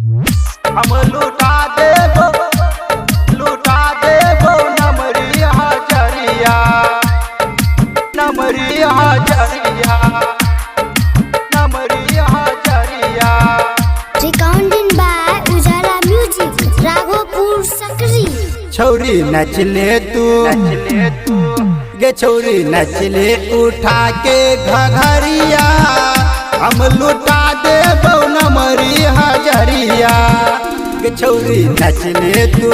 हम लुटा देबो नमरी हजरिया, नमरी हजरिया, नमरी हजरिया। Recording by Ujala Music, Raghopur Sakri। छौरी नचले तू गे छौरी नचले उठा के घघरिया, हम लुटा देबो नमरी हजरिया। गे छौरी नचले तू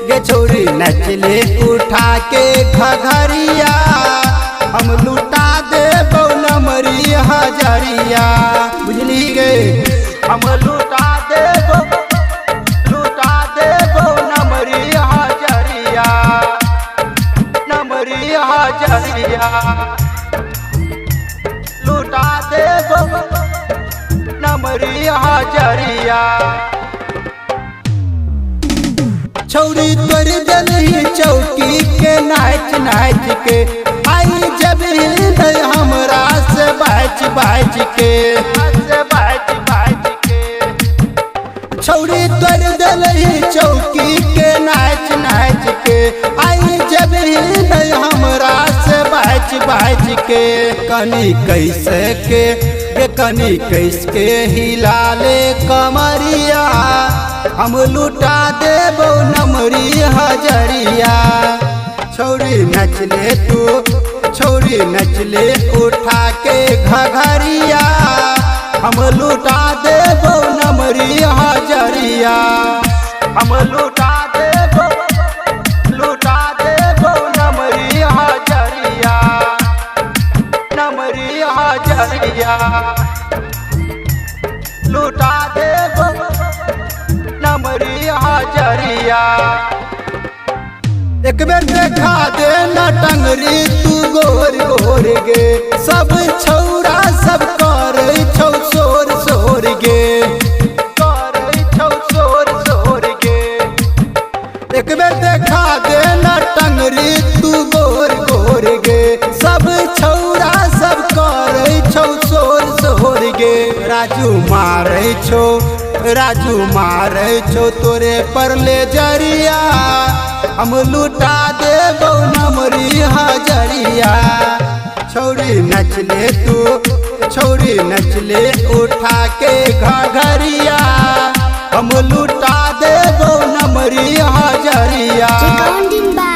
गे छौरी नचले उठा के घघरिया, हम लुटा देबो नमरी हजरिया। बुझली गे हम लुटा देबो नमरी हजरिया, नमरी हजरिया। लुटा देबो नमरी हजरिया। छौरी तोर दलही चौकी के नाच नाच के, आई जब हृदय हमरा से बाज बाज के, छौरी तोर दलही चौकी के नाच नाच के, आई जब हृदय हमरा से बाज बाज के। कनी कैसे के कनी कैसे हिला ले कमरिया, हम लुटा देबो नमरी हजरिया। छौरी नचले तू छौरी नचले उठा के घघरिया, हम लुटा देबो नमरी हजरिया। हम लुटा देबो नमरी हजरिया, नमरी हजरिया। लुटा देबो नमरी हजरिया। एक बेर देखा दे न टंगरी तू गोर गोर गे, सब छौरा सब करे छौ सोर सोर गे, करे छौ सोर सोर गे। एक बेर देखा दे न टंगरी तू गोर गोर गे, सब छौरा सब करे छौ सोर सोर गे। राजू मारे छो तोरे पर ले जरिया, हम लुटा देबो नमरी हजरिया। छौरी नचले तू छौरी नचले उठा के घघरिया, हम लुटा देबो नमरी हजरिया। Recording by